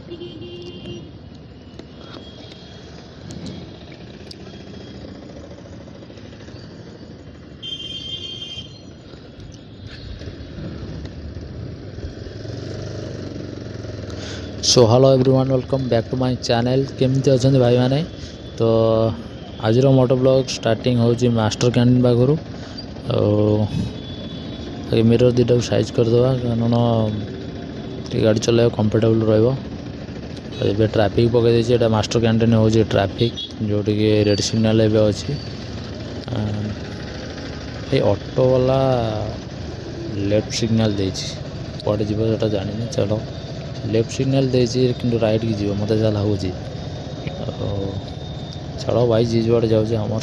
So hello everyone, welcome back to my channel. केमती अच्छा भाई मैंने तो आज मोटो ब्लॉग स्टार्टिंग हो मास्टर कैंटीन पाखर मिरर दुटा साइज करदे कारण गाड़ी चल कंफर्टेबल रहा। ट्रैफिक पकई देटा मास्टर कैंटीन हो ट्रैफिक जोटि रेड सिग्नल एवं अच्छी ऑटो वाला लेफ्ट सिग्नल देछि कड़े जीव जानी चलो लेफ्ट सिग्नल देछि कि राइट की जीव मत जहाँ लगुच छाड़ भाई जी जुआड़े जाऊे आमर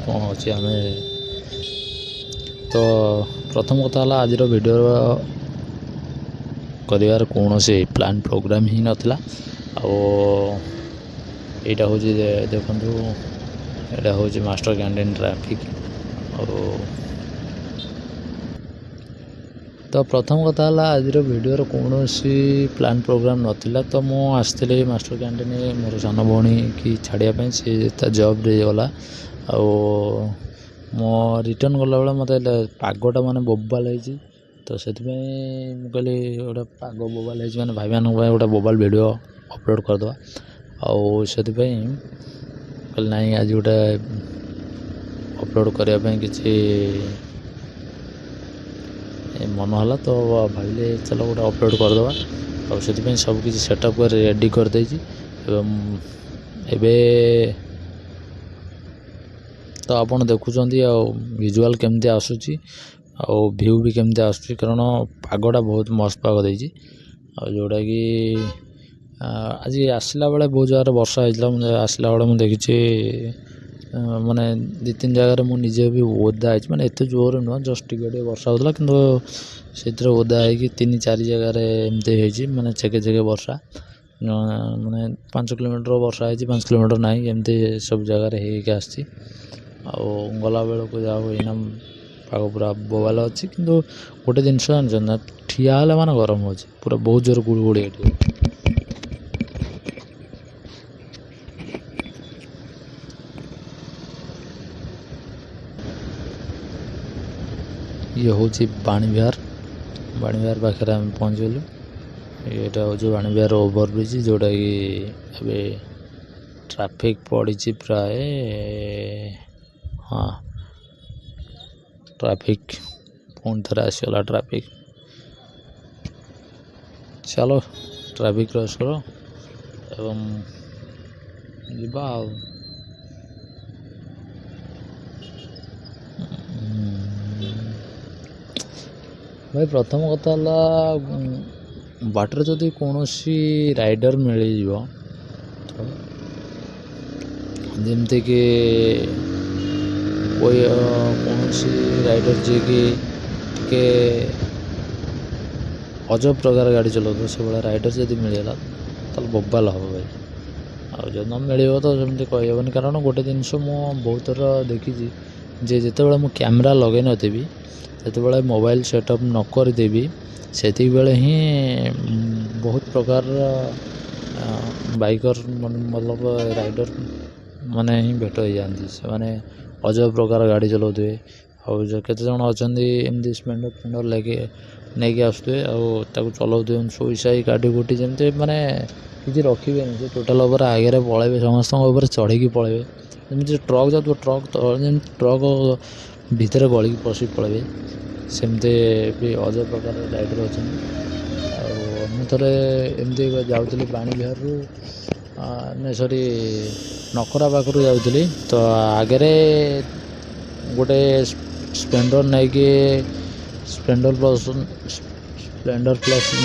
कौन अच्छे आम तो प्रथम कथा है आज वीडियो कर कौन से प्लान प्रोग्राम ही नाला आईटा हूँ देखु यहाँ हूँ मास्टर कैंटीन ट्रैफिक तो प्रथम कथा है आज वीडियो कौन सी प्लान प्रोग्राम नाला तो मुझे मास्टर कैंटीन मोर सान भौणी की छाड़ापी सी जॉब रे गला मो रिटर्न गला बेला मत पागटा माने बोबाल है तो से कहली गोटे पाग बोबाल है मैंने भाई मान गोटे बोबाल वीडियो अपलोड करदे से कहली ना आज गोटे अपलोड करने किसी मन है तो भाविले चलो गोटे अपलोड करदे और से सब किसी सेटअप कर रेडी कर तो आपन देखुं विजुअल केमती आसूची व्यू भी केमती आसूची कारण पागटा बहुत मस्त पाग देजी जोटा कि आज आसला बेले बहुत जगह वर्षा होता आसला बेले मुझे देखी माने दु तीन जगह मुझे भी ओदा है माने एत जोर नुह जस्ट टिके वर्षा होता कि से ओदा है तीन चार जगह एमती माने चेके चेके वर्षा माने 5 किलोमीटर वर्षा है 5 किलोमीटर ना एमती सब जगह होगी गला बेलू जाओ एना पाग पूरा बोबाल अच्छी कि गोटे जिन जान ठिया माने गरम हो पूरा बहुत जोर गुड़गुड़ी ये हूँ बाणीविहार पाखे आम पहुँचलु यहाँ हूँ बाणीविहार ओवरब्रिज जोटा कि अबे ट्रैफिक पड़ी प्राय हाँ ट्रैफिक पुणी थे आसगला ट्रैफिक चलो ट्रैफिक क्रॉस करो एवं जीवा भाई प्रथम कथा है बाटर जदि कौन सी राइडर मिल जमती कि कोई कौन सी राइडर जी की टे अजब प्रकार गाड़ी चलाऊ से भाई राइडर जब मिलगला तो बोबाल हम भाई आज न मिल तो जमी कहबनी कारण गोटे जिनस बहुत थर देखी जिते बड़े कैमेरा लगे नथी जो मोबाइल सेटअप न करदेवी से ही बहुत प्रकार बाइकर मतलब राइडर माने ही भेट हो जाती से माने अजब प्रकार गाड़ी चलाऊे और केते जन अच्छा एमती स्प्लेंडर फ्लेंडर लेके नहीं आसुए चलाऊे शोईसाई गाड़ी गुटी जमी माने किसी रखिए से टोटाल आगे पलैबे समस्त चढ़ी पलैबे जमी ट्रक जाऊ ट्रक ट्रक भितर गलिकी पशि पलैबे सेमती भी अजब प्रकार राइडर अच्छा मुझे एमती जाऊँगी बाणीविहार नहीं सॉरी नखरा पाखर जाऊँगी तो आगे गोटे स्प्लेंडर नहीं कि स्प्लेंडर प्लस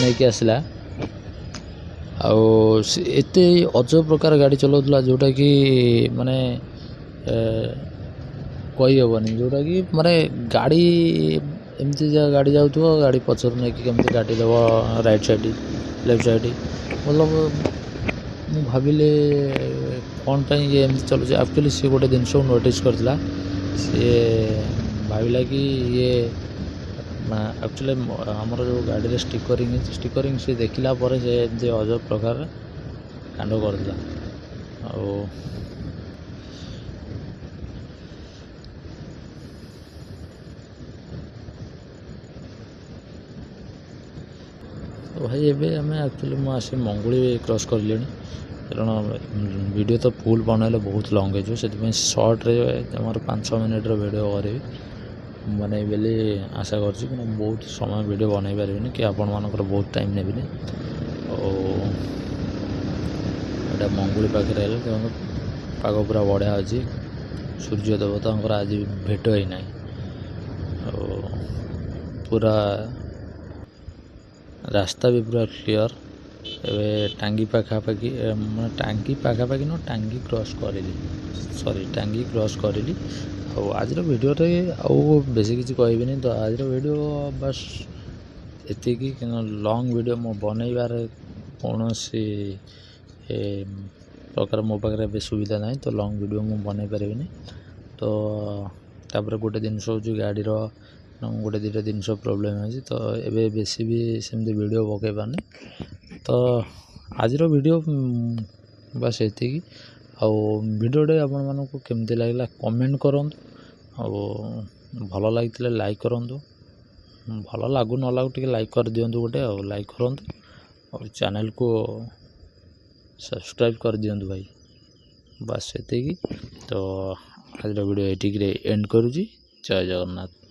नहीं कि आसला एत अजब प्रकार गाड़ी चलाऊला जोटा कि माने कही हेनी जोटा कि माने गाड़ी एमती गाड़ी जाऊ गाड़ी पचर नहीं कि केमती गाड़ी देव राइट साइड लेफ्ट साइड मतलब मु भाविले कौन पर ये एमती चलुचे एक्चुअली सी गोटे जिनस नोटिस करता सी भाविला कि ये ଆକ୍ଚୁଆଲି ଆମର ଯେଉଁ ଗାଡ଼ିରେ ଷ୍ଟିକରିଂ ହେଇଛି, ଷ୍ଟିକରିଂ ସେ ଦେଖିଲା ପରେ ସେ ଏମିତି ଅଜବ ପ୍ରକାର କାଣ୍ଡ କରିଥିଲା। ଆଉ ଭାଇ ଏବେ ଆମେ ଆକ୍ଚୁଆଲି ମୁଁ ଆସି ମଙ୍ଗୁଳି କ୍ରସ୍ କରିଲିଣି, କାରଣ ଭିଡ଼ିଓ ତ ଫୁଲ୍ ବନେଇଲେ ବହୁତ ଲଙ୍ଗ୍ ହେଇଯିବ, ସେଥିପାଇଁ ସର୍ଟରେ ଆମର 5-6 ମିନିଟ୍ର ଭିଡ଼ିଓ କରିବି ବନେଇବି ବୋଲି ଆଶା କରୁଛି। କିନ୍ତୁ ବହୁତ ସମୟ ଭିଡ଼ିଓ ବନେଇ ପାରିବିନି କି ଆପଣମାନଙ୍କର ବହୁତ ଟାଇମ୍ ନେବିନି। ଆଉ ଏଇଟା ମଙ୍ଗୁଳି ପାଖରେ ହେଲେ ତେଣୁ ପାଗ ପୁରା ବଢ଼ିଆ ଅଛି, ସୂର୍ଯ୍ୟ ଦେବତାଙ୍କର ଆଜି ଭେଟ ହେଇନାହିଁ। ଆଉ ପୁରା ରାସ୍ତା ବି ପୁରା କ୍ଲିଅର୍। ଏବେ ଟାଙ୍ଗୀ ପାଖାପାଖି ମାନେ ଟାଙ୍ଗୀ ପାଖାପାଖି ନୁହଁ, ଟାଙ୍ଗୀ କ୍ରସ୍ କରିଲି, ଟାଙ୍ଗୀ କ୍ରସ୍ କରିଲି। ଆଉ ଆଜିର ଭିଡ଼ିଓରେ ଆଉ ବେଶୀ କିଛି କହିବିନି ତ, ଆଜିର ଭିଡ଼ିଓ ବାସ୍ ଏତିକି। କିନ୍ତୁ ଲଙ୍ଗ୍ ଭିଡ଼ିଓ ମୁଁ ବନେଇବାରେ କୌଣସି ପ୍ରକାର ମୋ ପାଖରେ ଏବେ ସୁବିଧା ନାହିଁ, ତ ଲଙ୍ଗ୍ ଭିଡ଼ିଓ ମୁଁ ବନେଇ ପାରିବିନି। ତ ତାପରେ ଗୋଟେ ଜିନିଷ ହେଉଛି ଗାଡ଼ିର ଗୋଟେ ଦୁଇଟା ଜିନିଷ ପ୍ରୋବ୍ଲେମ୍ ଅଛି, ତ ଏବେ ବେଶୀ ବି ସେମିତି ଭିଡ଼ିଓ ପକାଇ ପାରୁନି। ତ ଆଜିର ଭିଡ଼ିଓ ବାସ୍ ଏତିକି। ଆଉ ଭିଡ଼ିଓଟା ଆପଣମାନଙ୍କୁ କେମିତି ଲାଗିଲା କମେଣ୍ଟ କରନ୍ତୁ। ଆଉ ଭଲ ଲାଗିଥିଲେ ଲାଇକ୍ କରନ୍ତୁ, ଭଲ ଲାଗୁ ନ ଲାଗୁ ଟିକେ ଲାଇକ୍ କରିଦିଅନ୍ତୁ ଗୋଟେ, ଆଉ ଲାଇକ୍ କରନ୍ତୁ ଆଉ ଚ୍ୟାନେଲ୍କୁ ସବସ୍କ୍ରାଇବ୍ କରିଦିଅନ୍ତୁ ଭାଇ। ବାସ୍ ସେତିକି। ତ ଆଜିର ଭିଡ଼ିଓ ଏଠିକିରେ ଏଣ୍ଡ କରୁଛି। ଜୟ ଜଗନ୍ନାଥ।